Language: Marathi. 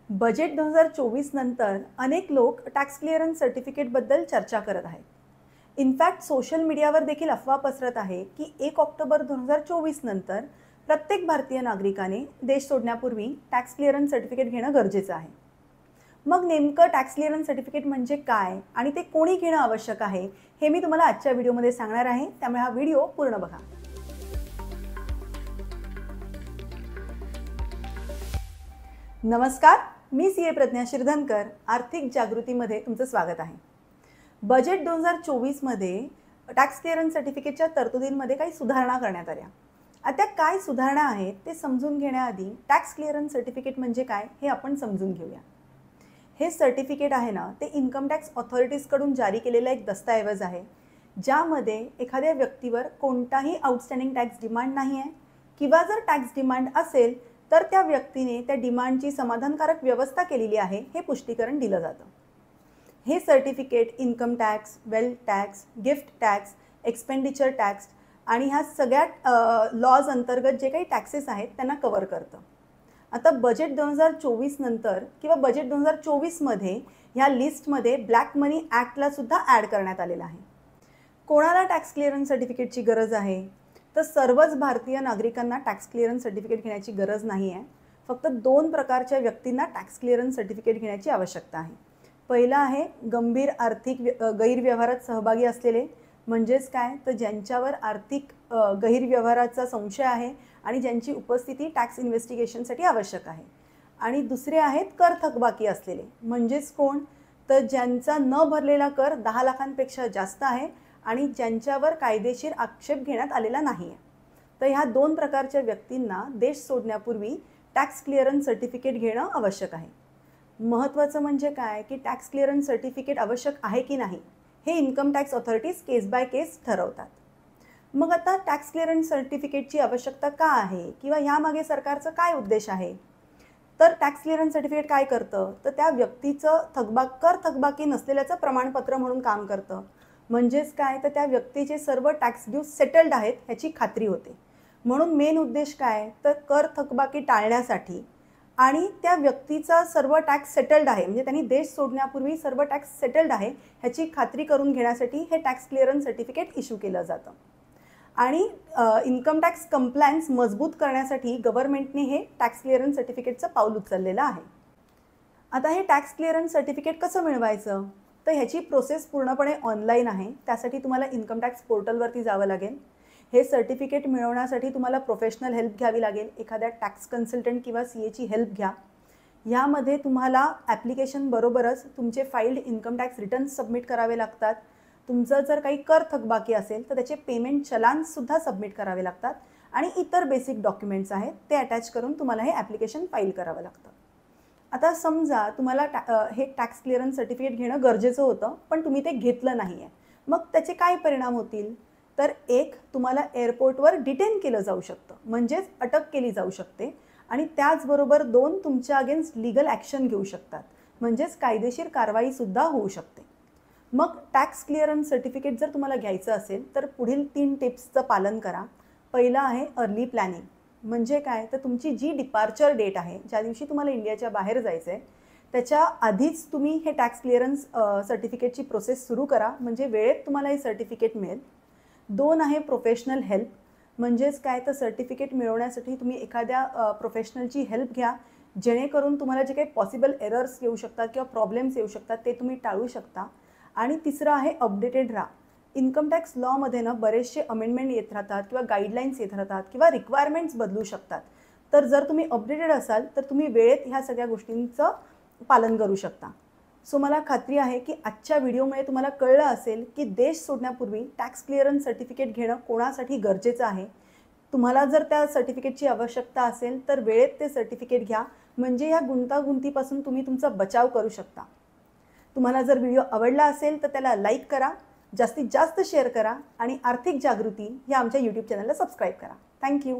बजेट 2024 नंतर अनेक लोक टॅक्स क्लिअरन्स सर्टिफिकेटबद्दल चर्चा करत आहेत. इनफॅक्ट सोशल मीडियावर देखील अफवा पसरत आहे की 1 ऑक्टोबर 2024 नंतर प्रत्येक भारतीय नागरिकाने देश सोडण्यापूर्वी टॅक्स क्लिअरन्स सर्टिफिकेट घेणं गरजेचं आहे. मग नेमकं टॅक्स क्लिअरन्स सर्टिफिकेट म्हणजे काय आणि ते कोणी घेणं आवश्यक आहे हे मी तुम्हाला आजच्या व्हिडिओमध्ये सांगणार आहे, त्यामुळे हा व्हिडिओ पूर्ण बघा. नमस्कार, मी सीए प्रज्ञा शिरधनकर. आर्थिक जागृतीमध्ये तुमचं स्वागत आहे. बजेट 2024 मध्ये टॅक्स क्लिअरन्स सर्टिफिकेटच्या तरतुदींमध्ये काही सुधारणा करण्यात आल्या. आता काय सुधारणा आहेत ते समजून घेण्याआधी टॅक्स क्लिअरन्स सर्टिफिकेट म्हणजे काय हे आपण समजून घेऊया. हे सर्टिफिकेट आहे ना, ते इन्कम टॅक्स ऑथॉरिटीजकडून जारी केलेला एक दस्तऐवज आहे, ज्यामध्ये एखाद्या व्यक्तीवर कोणताही आउटस्टँडिंग टॅक्स डिमांड नाही आहे, किंवा जर टॅक्स डिमांड असेल तर त्या व्यक्तीने त्या डिमांडची समाधानकारक व्यवस्था केलेली आहे हे पुष्टीकरण दिलं जातं. हे certificate income tax, wealth tax, gift tax, expenditure tax आणि ह्या सगळ्या लॉज अंतर्गत जे काही टॅक्सेस आहेत त्यांना कव्हर करतं. आता बजेट 2024 नंतर किंवा बजेट 2024मध्ये ह्या लिस्टमध्ये ब्लॅक मनी ॲक्टला सुद्धा ॲड करण्यात आलेला आहे. कोणाला टॅक्स क्लिअरन्स सर्टिफिकेटची गरज आहे? तर सर्वच भारतीय नागरिकांना टॅक्स क्लिअरन्स सर्टिफिकेट घेण्याची गरज नाही आहे. फक्त 2 प्रकारच्या व्यक्तींना टॅक्स क्लिअरन्स सर्टिफिकेट घेण्याची आवश्यकता आहे. पहिला आहे गंभीर आर्थिक गैरव्यवहारात सहभागी असलेले, म्हणजेच काय तर ज्यांच्यावर आर्थिक गैरव्यवहाराचा संशय आहे आणि ज्यांची उपस्थिती टॅक्स इन्व्हेस्टिगेशनसाठी आवश्यक आहे. आणि दुसरे आहेत कर थकबाकी असलेले, म्हणजेच कोण तर ज्यांचा न भरलेला कर 10 लाखांपेक्षा जास्त आहे आणि ज्यांच्यावर कायदेशीर आक्षेप घेण्यात आलेला नाही आहे. तर ह्या 2 प्रकारच्या व्यक्तींना देश सोडण्यापूर्वी टॅक्स क्लिअरन्स सर्टिफिकेट घेणं आवश्यक आहे. महत्त्वाचं म्हणजे काय की टॅक्स क्लिअरन्स सर्टिफिकेट आवश्यक आहे की नाही हे income tax authorities case by case ठरवतात. मग आता टॅक्स क्लिअरन्स सर्टिफिकेटची आवश्यकता का आहे किंवा ह्यामागे सरकारचं काय उद्देश आहे? तर टॅक्स क्लिअरन्स सर्टिफिकेट काय करतं तर त्या व्यक्तीचं कर थकबाकी नसलेल्याचं प्रमाणपत्र म्हणून काम करतं. म्हणजेच काय तर त्या व्यक्तीचे सर्व टॅक्स ड्यूज सेटल्ड आहेत ह्याची खात्री होते. म्हणून मेन उद्देश काय तर कर थकबाकी टाळण्यासाठी आणि त्या व्यक्तीचा सर्व टॅक्स सेटल्ड आहे, म्हणजे त्यांनी देश सोडण्यापूर्वी सर्व टॅक्स सेटल्ड आहे ह्याची खात्री करून घेण्यासाठी हे टॅक्स क्लिअरन्स सर्टिफिकेट इश्यू केलं जातं. आणि इन्कम टॅक्स कंप्लायन्स मजबूत करण्यासाठी गव्हर्नमेंटने हे टॅक्स क्लिअरन्स सर्टिफिकेटचं पाऊल उचललेलं आहे. आता हे टॅक्स क्लिअरन्स सर्टिफिकेट कसं मिळवायचं? तर ह्याची प्रोसेस पूर्णपणे ऑनलाईन आहे. त्यासाठी तुम्हाला इन्कम टॅक्स पोर्टलवरती जावं लागेल. हे सर्टिफिकेट मिळवण्यासाठी तुम्हाला प्रोफेशनल हेल्प घ्यावी लागेल. एखाद्या टॅक्स कन्सल्टंट किंवा सीएची हेल्प घ्या. यामध्ये तुम्हाला ॲप्लिकेशन बरोबरच तुमचे filed income tax returns submit करावे लागतात. तुमचं जर काही कर थकबाकी असेल तर त्याचे पेमेंट चलान्ससुद्धा सबमिट करावे लागतात आणि इतर बेसिक डॉक्युमेंट्स आहेत ते अटॅच करून तुम्हाला हे ॲप्लिकेशन फाईल करावं लागतं. आता समजा तुम्हाला हे टॅक्स क्लिअरन्स सर्टिफिकेट घेणं गरजेचं होतं, पण तुम्ही ते घेतलं नाही आहे. मग त्याचे काय परिणाम होतील? तर एक, तुम्हाला एअरपोर्टवर डिटेन केलं जाऊ शकतं, म्हणजेच अटक केली जाऊ शकते. आणि त्याचबरोबर 2, तुमच्या अगेन्स्ट लीगल ॲक्शन घेऊ शकतात, म्हणजेच कायदेशीर कारवाईसुद्धा होऊ शकते. मग टॅक्स क्लिअरन्स सर्टिफिकेट जर तुम्हाला घ्यायचं असेल तर पुढील 3 टिप्सचं पालन करा. पहिला आहे अर्ली प्लॅनिंग. म्हणजे काय तर तुमची जी डिपार्चर डेट आहे, ज्या दिवशी तुम्हाला इंडियाच्या बाहेर जायचं आहे त्याच्या आधीच तुम्ही हे टॅक्स क्लिअरन्स सर्टिफिकेटची प्रोसेस सुरू करा, म्हणजे वेळेत तुम्हाला हे सर्टिफिकेट मिळेल. 2 आहे प्रोफेशनल हेल्प. म्हणजेच काय तर सर्टिफिकेट मिळवण्यासाठी तुम्ही एखाद्या प्रोफेशनलची हेल्प घ्या, जेणेकरून तुम्हाला जे काही पॉसिबल एरर्स येऊ शकतात किंवा प्रॉब्लेम्स येऊ शकतात ते तुम्ही टाळू शकता. आणि तिसरं आहे अपडेटेड राहा. इन्कम टॅक्स लॉमध्ये ना बरेचसे अमेंडमेंट येत राहतात किंवा गाईडलाईन्स येत राहतात किंवा रिक्वायरमेंट्स बदलू शकतात. तर जर तुम्ही अपडेटेड असाल तर तुम्ही वेळेत ह्या सगळ्या गोष्टींचं पालन करू शकता. सो मला खात्री आहे की आजच्या व्हिडिओमुळे तुम्हाला कळलं असेल की देश सोडण्यापूर्वी टॅक्स क्लिअरन्स सर्टिफिकेट घेणं कोणासाठी गरजेचं आहे. तुम्हाला जर त्या सर्टिफिकेटची आवश्यकता असेल तर वेळेत ते सर्टिफिकेट घ्या, म्हणजे या गुंतागुंतीपासून तुम्ही तुमचा बचाव करू शकता. तुम्हाला जर व्हिडिओ आवडला असेल तर त्याला लाईक करा, जास्तीत जास्त शेअर करा आणि आर्थिक जागृती या आमच्या यूट्यूब चॅनलला सबस्क्राईब करा. थँक्यू.